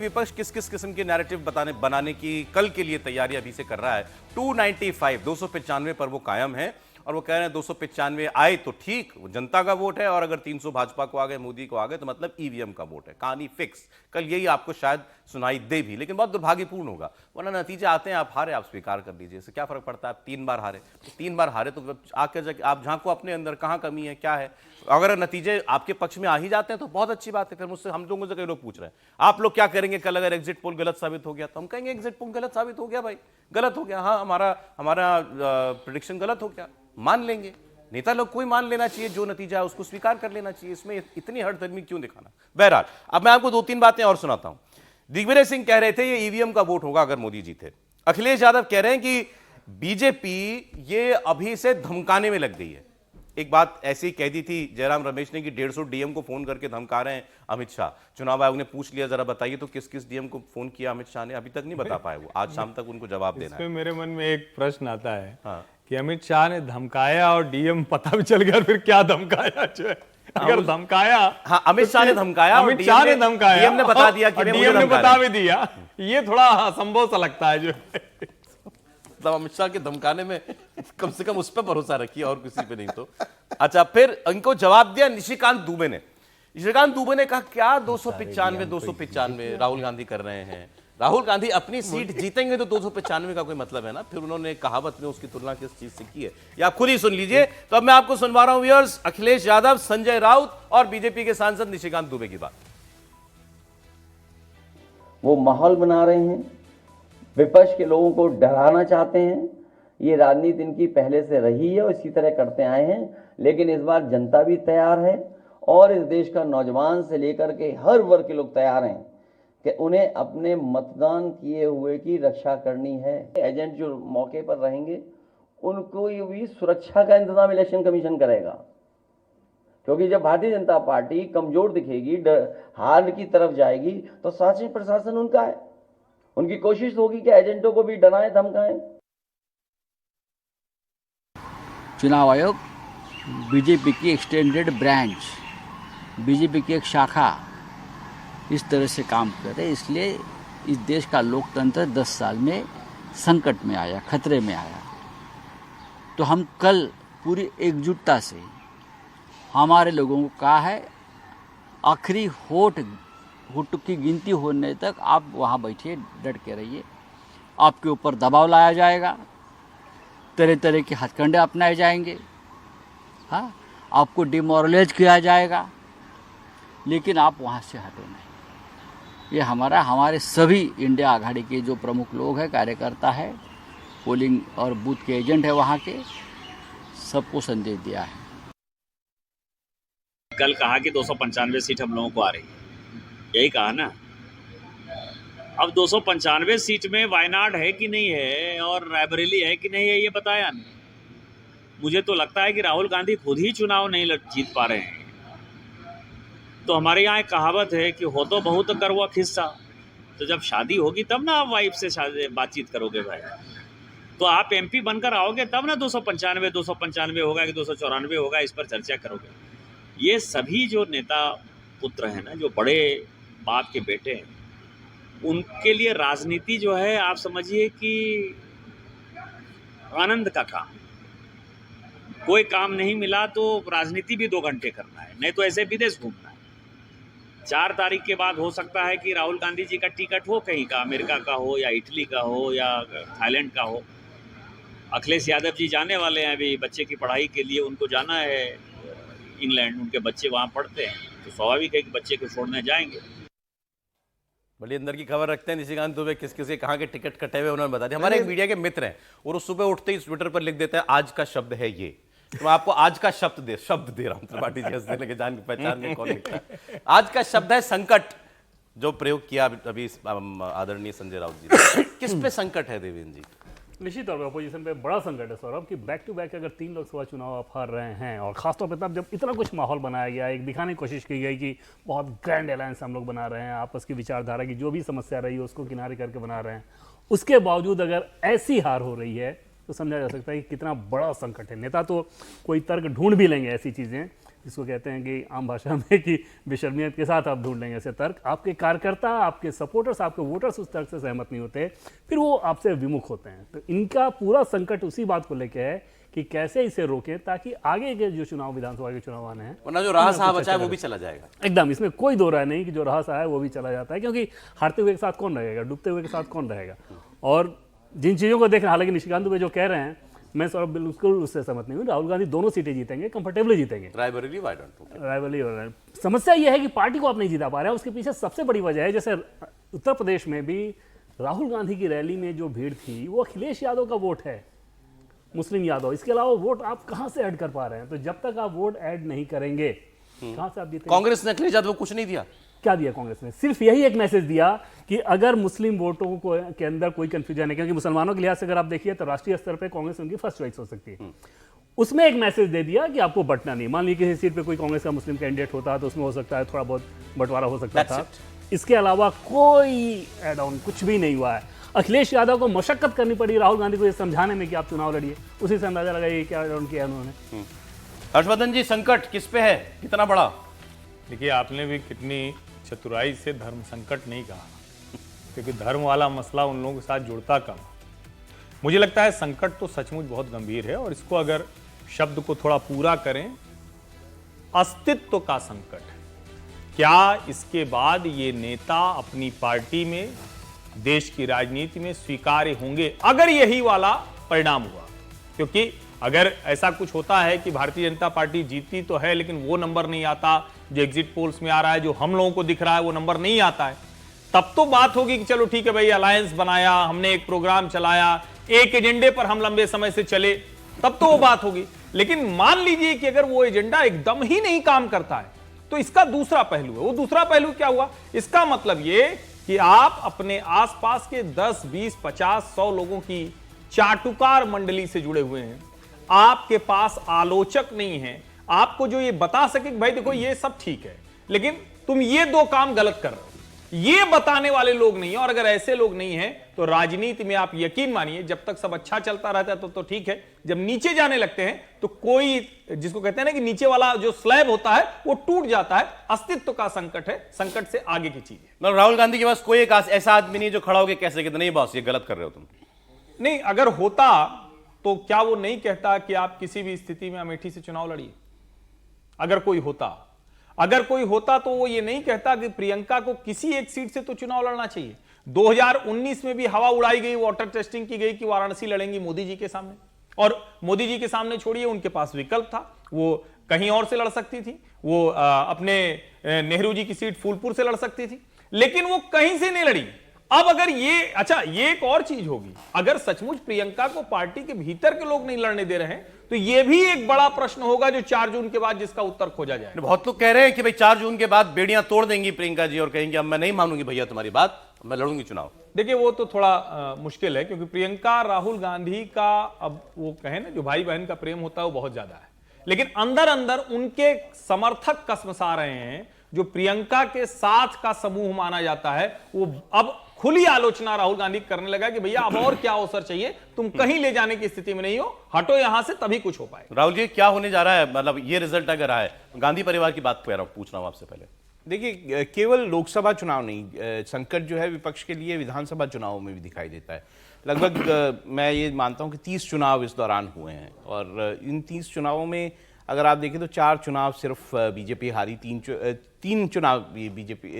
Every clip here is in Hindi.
विपक्ष किस किस किस्म के नैरेटिव बनाने की कल के लिए तैयारी अभी से कर रहा है। 295 पर वो कायम है और वो कह रहे हैं 295 आए तो ठीक, वो जनता का वोट है, और अगर 300 भाजपा को आ गए, मोदी को आ गए, तो मतलब ईवीएम का वोट है। कहानी फिक्स। कल यही आपको शायद सुनाई दे भी, लेकिन बहुत दुर्भाग्यपूर्ण होगा, वरना नतीजे आते हैं, आप हारे, आप स्वीकार कर लीजिए, इससे क्या फर्क पड़ता है। आप 3 बार हारे, 3 बार हारे तो आकर जाके आप झांको अपने अंदर, कहाँ कमी है, क्या है। अगर नतीजे आपके पक्ष में आ ही जाते हैं तो बहुत अच्छी बात है। फिर मुझसे, हम लोगों से कई लोग पूछ रहे हैं आप लोग क्या करेंगे कल अगर एग्जिट पोल गलत साबित हो गया, तो हम कहेंगे एग्जिट पोल गलत साबित हो गया भाई, गलत हो गया, हाँ हमारा प्रेडिक्शन गलत हो गया, मान लेंगे। नेता लोग कोई मान लेना चाहिए, जो नतीजा है उसको स्वीकार कर लेना चाहिए, इसमें इतनी हठधर्मी क्यों दिखाना। बहरहाल, अब मैं आपको 2-3 बातें और सुनाता हूं। दिग्विजय सिंह कह रहे थे ये ईवीएम का वोट होगा अगर मोदी जीते। अखिलेश यादव कह रहे हैं कि बीजेपी ये अभी से धमकाने में लग गई है। एक बात ऐसी ही कह दी थी जयराम रमेश ने कि 150 डीएम को फोन करके धमका रहे हैं अमित शाह। चुनाव आयोग ने पूछ लिया, जरा बताइए तो किस किस डीएम को फोन किया अमित शाह ने, अभी तक नहीं बता पाए वो, आज शाम तक उनको जवाब देना है। मेरे मन में एक प्रश्न आता है, हाँ, कि अमित शाह ने धमकाया और डीएम पता भी चल गया, फिर क्या धमकाया जो है? अगर धमकाया, हाँ अमित शाह ने धमकाया, अमित शाह ने धमकाया, डीएम ने बता दिया कि डीएम ने बता भी दिया, ये थोड़ा असंभव सा लगता है जो मतलब अमित शाह के धमकाने में कम से कम उस पर भरोसा रखिए और किसी पे नहीं। तो अच्छा, फिर इनको जवाब दिया निशिकांत दुबे ने। निशिकांत दुबे ने कहा क्या 295 राहुल गांधी कर रहे हैं। राहुल गांधी अपनी सीट जीतेंगे तो 295 का कोई मतलब है ना। फिर उन्होंने कहावत में उसकी तुलना किस चीज से की है, ये आप खुद ही सुन लीजिए। तो अब मैं आपको सुनवा रहा हूं व्यूअर्स, अखिलेश यादव, संजय राउत और बीजेपी के सांसद निशिकांत दुबे की बात। वो माहौल बना रहे हैं, विपक्ष के लोगों को डराना चाहते हैं। ये राजनीति इनकी पहले से रही है और इसी तरह करते आए हैं, लेकिन इस बार जनता भी तैयार है और इस देश का नौजवान से लेकर के हर वर्ग के लोग तैयार हैं कि उन्हें अपने मतदान किए हुए की रक्षा करनी है। एजेंट जो मौके पर रहेंगे उनको भी सुरक्षा का इंतजाम इलेक्शन कमीशन करेगा, क्योंकि जब भारतीय जनता पार्टी कमजोर दिखेगी, हार की तरफ जाएगी, तो शासन प्रशासन उनका है। उनकी कोशिश होगी कि एजेंटों को भी डराएं धमकाएं। चुनाव आयोग बीजेपी की एक्सटेंडेड ब्रांच, बीजेपी की एक शाखा इस तरह से काम करे, इसलिए इस देश का लोकतंत्र 10 साल में संकट में आया, खतरे में आया। तो हम कल पूरी एकजुटता से हमारे लोगों को कहा है, आखिरी होठ की गिनती होने तक आप वहाँ बैठिए, डट के रहिए। आपके ऊपर दबाव लाया जाएगा, तरह तरह के हथकंडे अपनाए जाएंगे, हाँ, आपको डिमोरलाइज किया जाएगा, लेकिन आप वहाँ से हटो नहीं। ये हमारे सभी इंडिया आघाड़ी के जो प्रमुख लोग हैं, कार्यकर्ता है, पोलिंग और बूथ के एजेंट है, वहाँ के सबको संदेश दिया है। कल कहा कि 295 सीट हम लोगों को आ रही है, यही कहा ना। अब 295 सीट में वायनाड है कि नहीं है और रायबरेली है कि नहीं है, ये बताया नहीं। मुझे तो लगता है कि राहुल गांधी खुद ही चुनाव नहीं जीत पा रहे हैं। तो हमारे यहाँ एक कहावत है कि हो तो बहुत कर हुआ खिस्सा। तो जब शादी होगी तब ना आप वाइफ से बातचीत करोगे भाई। तो आप एमपी बनकर आओगे तब ना 295 होगा कि 294 होगा, इस पर चर्चा करोगे। ये सभी जो नेता पुत्र हैं ना, जो बड़े बाप के बेटे हैं, उनके लिए राजनीति जो है, आप समझिए कि आनंद का काम। कोई काम नहीं मिला तो राजनीति भी 2 घंटे करना है, नहीं तो ऐसे विदेश घूमना है। 4 तारीख के बाद हो सकता है कि राहुल गांधी जी का टिकट हो कहीं का, अमेरिका का हो या इटली का हो या थाईलैंड का हो। अखिलेश यादव जी जाने वाले हैं अभी बच्चे की पढ़ाई के लिए, उनको जाना है इंग्लैंड, उनके बच्चे वहाँ पढ़ते हैं, तो स्वाभाविक है कि बच्चे को छोड़ने जाएंगे। बड़ी अंदर की खबर रखते हैं निशिकांत दुबे, किस किस के कहाँ के टिकट कटे हुए उन्होंने बता दिया। हमारे एक मीडिया के मित्र हैं और वो सुबह उठते ही ट्विटर पर लिख देते हैं आज का शब्द है ये। तो मैं आपको आज का शब्द दे रहा हूं। त्रिपाठी जी हंसने लगे, जान पहचान के कौन लिखता है। आज का शब्द है संकट, जो प्रयोग किया अभी आदरणीय संजय राउत जी ने। किस पे संकट है देवेंद्र जी? निश्चित तौर पर अपोजिशन पे बड़ा संकट है सौरभ, कि बैक टू बैक अगर 3 लोकसभा चुनाव आप हार रहे हैं, और खासतौर पर तब जब इतना कुछ माहौल बनाया गया, एक दिखाने की कोशिश की गई कि बहुत ग्रैंड अलायंस हम लोग बना रहे हैं, आपस की विचारधारा की जो भी समस्या रही है उसको किनारे करके बना रहे हैं, उसके बावजूद अगर ऐसी हार हो रही है तो समझा जा सकता है कि कितना बड़ा संकट है। नेता तो कोई तर्क ढूंढ भी लेंगे ऐसी चीज़ें, जिसको कहते हैं कि आम भाषा में कि बेशर्मियत के साथ आप ढूंढ लेंगे ऐसे तर्क, आपके कार्यकर्ता, आपके सपोर्टर्स, आपके वोटर्स उस तर्क से सहमत नहीं होते, फिर वो आपसे विमुख होते हैं। तो इनका पूरा संकट उसी बात को लेकर है कि कैसे इसे रोकें ताकि आगे के जो चुनाव, विधानसभा के चुनाव आने हैं, वरना जो रहा साहब बचा है वो भी चला जाएगा। एकदम इसमें कोई दो राय नहीं कि जो रहा सा है वो भी चला जाता है, क्योंकि हारते हुए के साथ कौन रहेगा, डूबते हुए के साथ कौन रहेगा। और जिन चीज़ों को देख रहे हैं, हालांकि निशिकांत दुबे जो कह रहे हैं मैं सौरभ बिल्कुल उससे सहमत नहीं हूँ। राहुल गांधी दोनों सीटें जीतेंगे, कंफर्टेबली जीतेंगे। रायबरेली वाई डोंट राइवली हो रहा है। समस्या यह है कि पार्टी को आप नहीं जीता पा रहे हैं। उसके पीछे सबसे बड़ी वजह है, जैसे उत्तर प्रदेश में भी राहुल गांधी की रैली में जो भीड़ थी वो अखिलेश यादव का वोट है, मुस्लिम यादव। इसके अलावा वोट आप कहां से ऐड कर पा रहे हैं? तो जब तक आप वोट ऐड नहीं करेंगे कहां से आप जीतेंगे? कांग्रेस ने अखिलेश यादव को कुछ नहीं दिया। क्या दिया कांग्रेस ने? सिर्फ यही एक मैसेज दिया कि अगर मुस्लिम वोटों को के अंदर कोई कंफ्यूजन है, क्योंकि मुसलमानों के लिहाज से अगर आप देखिए तो राष्ट्रीय स्तर पे कांग्रेस उनकी फर्स्ट चॉइस हो सकती है, उसमें एक मैसेज दे दिया कि आपको बंटना नहीं। मान लीजिए किसी सीट पे कोई कांग्रेस का मुस्लिम कैंडिडेट होता तो उसमें हो सकता है थोड़ा बहुत बंटवारा हो सकता That's था। इसके अलावा कोई एड ऑन कुछ भी नहीं हुआ है। अखिलेश यादव को मशक्कत करनी पड़ी राहुल गांधी को ये समझाने में कि आप चुनाव लड़िए, उसी से अंदाजा लगाइए क्या एड ऑन किया उन्होंने। हर्षवर्धन जी, संकट किस पे है, कितना बड़ा? देखिए, आपने भी कितनी चतुराई से धर्म संकट नहीं कहा, क्योंकि धर्म वाला मसला उन लोगों के साथ जुड़ता कम। मुझे लगता है संकट तो सचमुच बहुत गंभीर है, और इसको अगर शब्द को थोड़ा पूरा करें, अस्तित्व का संकट है। क्या इसके बाद ये नेता अपनी पार्टी में, देश की राजनीति में स्वीकार्य होंगे अगर यही वाला परिणाम हुआ? क्योंकि अगर ऐसा कुछ होता है कि भारतीय जनता पार्टी जीतती तो है लेकिन वो नंबर नहीं आता जो एग्जिट पोल्स में आ रहा है, जो हम लोगों को दिख रहा है वो नंबर नहीं आता है, तब तो बात होगी कि चलो ठीक है भाई, अलायंस बनाया हमने, एक प्रोग्राम चलाया, एक एजेंडे पर हम लंबे समय से चले, तब तो वो बात होगी। लेकिन मान लीजिए कि अगर वो एजेंडा एकदम ही नहीं काम करता है, तो इसका दूसरा पहलू है। वो दूसरा पहलू क्या हुआ? इसका मतलब ये कि आप अपने आसपास के 10, 20, 50, 100 लोगों की चाटुकार मंडली से जुड़े हुए हैं। आपके पास आलोचक नहीं है, आपको जो ये बता सके कि भाई देखो ये सब ठीक है लेकिन तुम ये दो काम गलत कर रहे हो, ये बताने वाले लोग नहीं है। और अगर ऐसे लोग नहीं है तो राजनीति में आप यकीन मानिए, जब तक सब अच्छा चलता रहता है तो ठीक है, जब नीचे जाने लगते हैं तो कोई, जिसको कहते हैं ना कि नीचे वाला जो स्लैब होता है वो टूट जाता है। अस्तित्व का संकट है, संकट से आगे की चीज है। मतलब राहुल गांधी के पास कोई एक ऐसा आदमी नहीं जो खड़ा होकर कह सके नहीं बॉस ये गलत कर रहे हो तुम। नहीं, अगर होता तो क्या वो नहीं कहता कि आप किसी भी स्थिति में अमेठी से चुनाव लड़िए? अगर कोई होता तो वो ये नहीं कहता कि प्रियंका को किसी एक सीट से तो चुनाव लड़ना चाहिए। 2019 में भी हवा उड़ाई गई, वाटर टेस्टिंग की गई कि वाराणसी लड़ेंगी मोदी जी के सामने, और मोदी जी के सामने छोड़िए, उनके पास विकल्प था, वो कहीं और से लड़ सकती थी, वो अपने नेहरू जी की सीट फूलपुर से लड़ सकती थी, लेकिन वो कहीं से नहीं लड़ी। अब अगर ये एक और चीज होगी, अगर सचमुच प्रियंका को पार्टी के भीतर के लोग नहीं लड़ने दे रहे हैं तो ये भी एक बड़ा प्रश्न होगा जो 4 जून के बाद जिसका उत्तर खोजा जाए। बहुत लोग कह रहे हैं कि भाई 4 जून के बाद बेड़ियां तोड़ देंगी प्रियंका जी और कहेंगे अब मैं नहीं मानूंगी भैया तुम्हारी बात, मैं लड़ूंगी चुनाव। देखिए, वो तो थोड़ा मुश्किल है, क्योंकि प्रियंका राहुल गांधी का, अब वो कहें ना, जो भाई बहन का प्रेम होता है वो बहुत ज्यादा है, लेकिन अंदर अंदर उनके समर्थक कसमसा रहे हैं। जो प्रियंका के साथ का समूह माना जाता है वो अब खुली आलोचना राहुल गांधी करने लगा कि भैया अब और क्या अवसर चाहिए, तुम कहीं ले जाने की स्थिति में नहीं हो, हटो यहां से तभी कुछ हो पाए। राहुल जी, क्या होने जा रहा है? मतलब ये रिजल्ट अगर आए, गांधी परिवार की बात पूछ रहा हूं आपसे पहले। देखिए, केवल लोकसभा चुनाव नहीं, संकट जो है विपक्ष के लिए विधानसभा चुनावों में भी दिखाई देता है। लगभग मैं ये मानता हूं कि 30 चुनाव इस दौरान हुए हैं, और इन 30 चुनावों में अगर आप देखें तो 4 चुनाव सिर्फ बीजेपी हारी,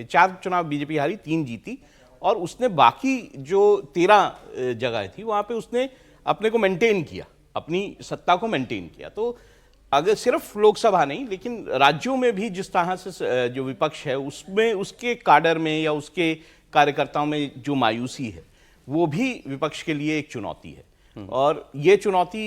4 चुनाव बीजेपी हारी, 3 जीती, और उसने बाकी जो 13 जगह थी वहाँ पे उसने अपने को मेंटेन किया, अपनी सत्ता को मेंटेन किया। तो अगर सिर्फ लोकसभा नहीं लेकिन राज्यों में भी जिस तरह से जो विपक्ष है उसमें, उसके काडर में या उसके कार्यकर्ताओं में जो मायूसी है, वो भी विपक्ष के लिए एक चुनौती है। और ये चुनौती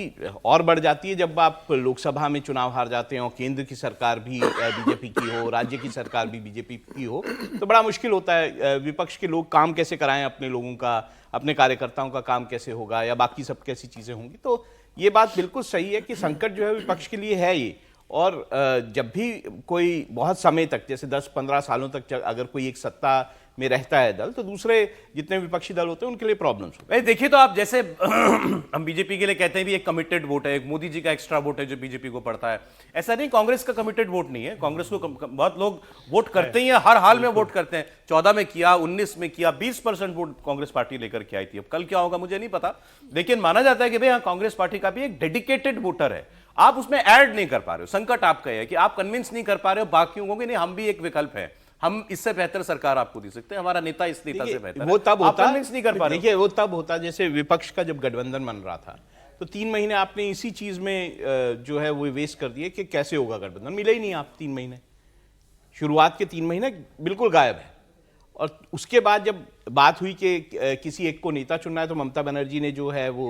और बढ़ जाती है जब आप लोकसभा में चुनाव हार जाते हैं और केंद्र की सरकार भी बीजेपी की हो, राज्य की सरकार भी बीजेपी की हो, तो बड़ा मुश्किल होता है। विपक्ष के लोग काम कैसे कराएं अपने लोगों का, अपने कार्यकर्ताओं का काम कैसे होगा, या बाकी सब कैसी चीज़ें होंगी। तो ये बात बिल्कुल सही है कि संकट जो है विपक्ष के लिए है ये। और जब भी कोई बहुत समय तक, जैसे 10-15 सालों तक अगर कोई एक सत्ता में रहता है दल, तो दूसरे जितने विपक्षी दल होते हैं उनके लिए प्रॉब्लम्स होती भाई देखिए, तो आप जैसे हम बीजेपी के लिए कहते हैं भी एक कमिटेड वोट है, एक मोदी जी का एक्स्ट्रा वोट है जो बीजेपी को पड़ता है। ऐसा नहीं, कांग्रेस का कमिटेड वोट नहीं है। कांग्रेस को बहुत लोग वोट करते ही हैं, हर हाल में वोट करते हैं। 14 में किया, 19 में किया, 20% वोट कांग्रेस पार्टी लेकर के आई थी। अब कल क्या होगा मुझे नहीं पता, लेकिन माना जाता है कि भाई हाँ, कांग्रेस पार्टी का भी एक डेडिकेटेड वोटर है। आप उसमें ऐड नहीं कर पा रहे हो। संकट आपका है कि आप कन्विंस नहीं कर पा रहे हो बाकियों को कि नहीं, हम भी एक विकल्प है, हम इससे बेहतर सरकार आपको दे सकते हैं, हमारा नेता इस नेता से बेहतर है। वो तब आप होता, कन्विंस नहीं कर पा रहे हो। देखिए वो तब होता जैसे विपक्ष का जब गठबंधन बन रहा था, तो 3 महीने आपने इसी चीज में जो है वो वेस्ट कर दिए कि कैसे होगा गठबंधन। मिले ही नहीं आप 3 महीने, शुरुआत के 3 महीने बिल्कुल गायब है। और उसके बाद जब बात हुई कि किसी एक को नेता चुनना है, तो ममता बनर्जी ने जो है वो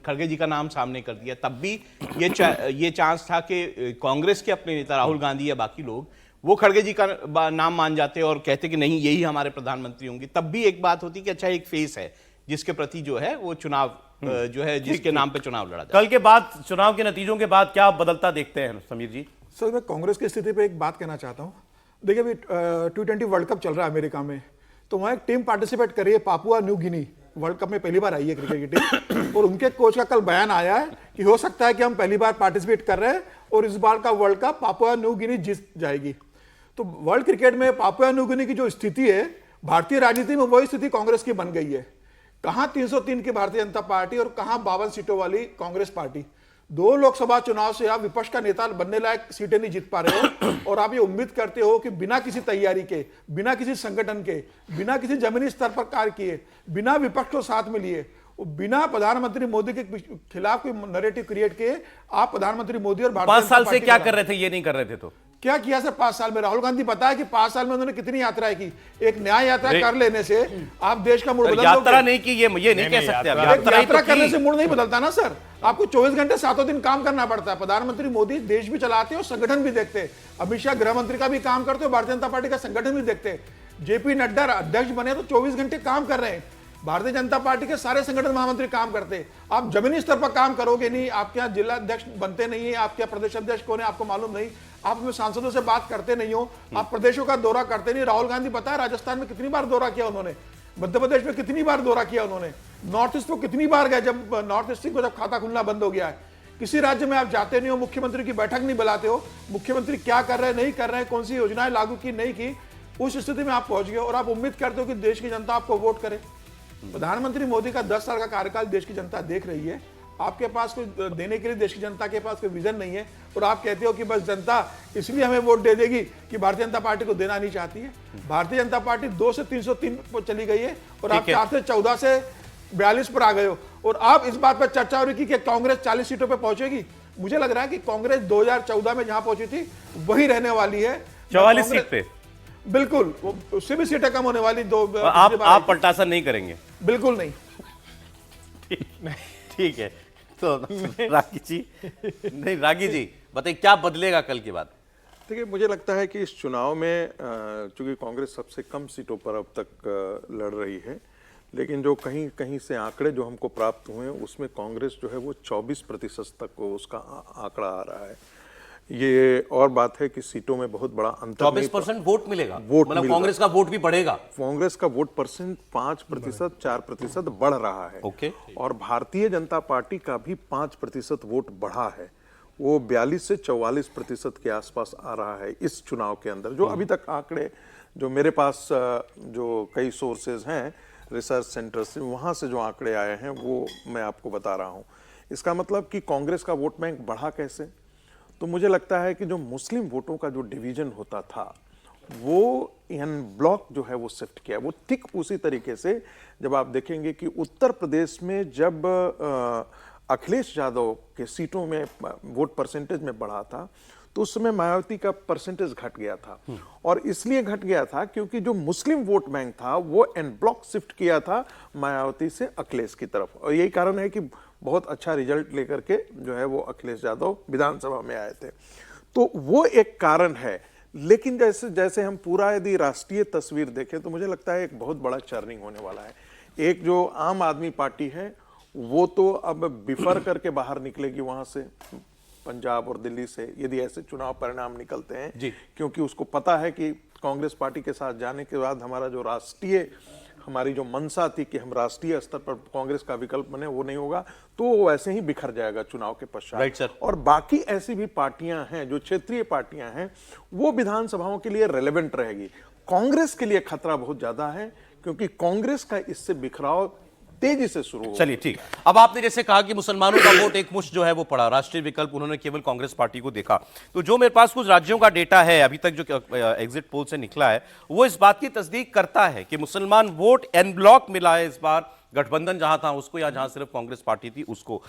खड़गे जी का नाम सामने कर दिया। तब भी ये चांस था कि कांग्रेस के अपने नेता राहुल गांधी या बाकी लोग वो खड़गे जी का नाम मान जाते और कहते कि नहीं, यही हमारे प्रधानमंत्री होंगे। तब भी एक बात होती कि अच्छा एक फेस है जिसके प्रति जो है वो चुनाव जो है जिसके नाम पे चुनाव लड़ा जाए। कल के बाद, चुनाव के नतीजों के बाद क्या बदलता देखते हैं समीर जी? सर, मैं कांग्रेस की स्थिति पे एक बात कहना चाहता हूँ। देखिए, अभी T20 वर्ल्ड कप चल रहा है अमेरिका में, तो वहाँ एक टीम पार्टिसिपेट कर रही है, पापुआ न्यू गिनी। वर्ल्ड कप में पहली बार आई है क्रिकेट की टीम, और उनके कोच का कल बयान आया है कि हो सकता है कि हम पहली बार पार्टिसिपेट कर रहे हैं और इस बार का world cup Papua New Guinea जीत जाएगी। तो वर्ल्ड क्रिकेट में पापुआ न्यू गिनी की जो स्थिति है, भारतीय राजनीति में वही स्थिति कांग्रेस की बन गई है। कहां 303 की भारतीय जनता पार्टी और कहां 52 सीटों वाली कांग्रेस पार्टी। 2 लोकसभा चुनाव से आप विपक्ष का नेता बनने लायक सीटें नहीं जीत पा रहे हो, और आप ये उम्मीद करते हो कि बिना किसी तैयारी के, बिना किसी संगठन के, बिना किसी जमीनी स्तर पर कार्य किए, बिना विपक्ष को साथ में लिए, बिना प्रधानमंत्री मोदी के खिलाफ कोई नैरेटिव क्रिएट किए आप प्रधानमंत्री मोदी और भारतीय 5 साल से क्या कर रहे थे, ये नहीं कर रहे थे तो क्या किया सर 5 साल में? राहुल गांधी बताया कि 5 साल में उन्होंने कितनी यात्राएं की। एक न्याय यात्रा कर लेने से आप देश का मूड बदल दोगे? यात्रा नहीं की, ये नहीं कह सकते आप। यात्रा करने से मूड नहीं बदलता ना सर। आपको 24 घंटे 7 दिन काम करना पड़ता है। प्रधानमंत्री मोदी देश भी चलाते हैं और संगठन भी देखते हैं। अमित शाह गृह मंत्री का भी काम करते हो, भारतीय जनता पार्टी का संगठन भी देखते हैं। जेपी नड्डा अध्यक्ष बने तो 24 घंटे काम कर रहे हैं। भारतीय जनता पार्टी के सारे संगठन महामंत्री काम करते हैं। आप जमीनी स्तर पर काम करोगे नहीं, आपके यहाँ जिला अध्यक्ष बनते नहीं है, आपके यहाँ प्रदेश अध्यक्ष कौन है आपको मालूम नहीं, आप अपने सांसदों से बात करते नहीं हो, आप प्रदेशों का दौरा करते नहीं। राहुल गांधी पता है राजस्थान में कितनी बार दौरा किया उन्होंने, मध्य प्रदेश में कितनी बार दौरा किया उन्होंने, नॉर्थ ईस्ट को कितनी बार गए जब नॉर्थ ईस्ट को जब खाता खुलना बंद हो गया है। किसी राज्य में आप जाते नहीं हो, मुख्यमंत्री की बैठक नहीं बुलाते हो, मुख्यमंत्री क्या कर रहे हैं नहीं कर रहे हैं, कौन सी योजनाएं लागू की नहीं की, उस स्थिति में आप पहुंच गए और आप उम्मीद करते हो कि देश की जनता आपको वोट करे। प्रधानमंत्री मोदी का 10 साल का कार्यकाल देश की जनता देख रही है। आपके पास कोई देने के लिए देश की जनता के पास कोई विजन नहीं है, और आप कहते हो कि बस जनता इसलिए हमें वोट दे देगी कि भारतीय जनता पार्टी को देना नहीं चाहती है। भारतीय जनता पार्टी 2 से 303 पर चली गई है और आप 4 से 14 से 42 पर आ गए हो। और आप इस बात पर चर्चा हो रही कि कांग्रेस 40 सीटों पर पहुंचेगी। मुझे लग रहा है कि कांग्रेस 2014 में जहां पहुंची थी वही रहने वाली है, 44 सीट पे। बिल्कुल, उससे भी सीटें कम होने वाली। आप पलटासन नहीं करेंगे? बिल्कुल नहीं। ठीक है, तो रागी जी नहीं, रागी जी बताइए क्या बदलेगा कल के बाद? देखिए, मुझे लगता है कि इस चुनाव में चूंकि कांग्रेस सबसे कम सीटों पर अब तक लड़ रही है, लेकिन जो कहीं कहीं से आंकड़े जो हमको प्राप्त हुए हैं उसमें कांग्रेस जो है वो 24% तक को उसका आंकड़ा आ रहा है। ये और बात है कि सीटों में बहुत बड़ा अंतर 24% वोट मिलेगा, वोट मतलब कांग्रेस का वोट भी बढ़ेगा। कांग्रेस का वोट परसेंट 5%, 4% बढ़ रहा है। ओके। और भारतीय जनता पार्टी का भी 5% वोट बढ़ा है, वो 42 से 44% के आसपास आ रहा है इस चुनाव के अंदर। जो अभी तक आंकड़े जो मेरे पास जो कई सोर्सेज हैं रिसर्च सेंटर से, वहां से जो आंकड़े आए हैं वो मैं आपको बता रहा हूं। इसका मतलब कि कांग्रेस का वोट बैंक बढ़ा कैसे? तो मुझे लगता है कि जो मुस्लिम वोटों का जो डिवीजन होता था वो इन ब्लॉक जो है वो शिफ्ट किया। वो ठीक उसी तरीके से जब आप देखेंगे कि उत्तर प्रदेश में जब अखिलेश यादव के सीटों में वोट परसेंटेज में बढ़ा था तो उस समय मायावती का परसेंटेज घट गया था। और इसलिए घट गया था क्योंकि जो मुस्लिम वोट बैंक था वो एन ब्लॉक शिफ्ट किया था मायावती से अखिलेश की तरफ। और यही कारण है कि बहुत अच्छा रिजल्ट लेकर के जो है वो अखिलेश यादव विधानसभा में आए थे। तो वो एक कारण है। लेकिन जैसे जैसे हम पूरा यदि राष्ट्रीय तस्वीर देखें तो मुझे लगता है एक बहुत बड़ा चर्निंग होने वाला है। एक जो आम आदमी पार्टी है वो तो अब बिफर करके बाहर निकलेगी वहां से, पंजाब और दिल्ली से, यदि ऐसे चुनाव परिणाम निकलते हैं, क्योंकि उसको पता है कि कांग्रेस पार्टी के साथ जाने के बाद हमारा जो हमारी जो मंशा थी कि हम राष्ट्रीय स्तर पर कांग्रेस का विकल्प बने, वो नहीं होगा, तो वो वैसे ही बिखर जाएगा चुनाव के पश्चात। Right sir. और बाकी ऐसी भी पार्टियां हैं जो क्षेत्रीय पार्टियां हैं, वो विधानसभाओं के लिए रेलेवेंट रहेगी। कांग्रेस के लिए खतरा बहुत ज्यादा है, क्योंकि कांग्रेस का इससे बिखराव तेजी से शुरू हो। चलिए ठीक। अब आपने जैसे कहा कि मुसलमानों का वोट एक मुश्त जो है वो पड़ा, राष्ट्रीय विकल्प उन्होंने केवल कांग्रेस पार्टी को देखा। तो जो मेरे पास कुछ राज्यों का डेटा है अभी तक जो एग्जिट पोल से निकला है, वो इस बात की तस्दीक करता है कि मुसलमान वोट एन ब्लॉक मिला है इस बार, गठबंधन जहां था उसको या जहां सिर्फ कांग्रेस पार्टी थी उसको।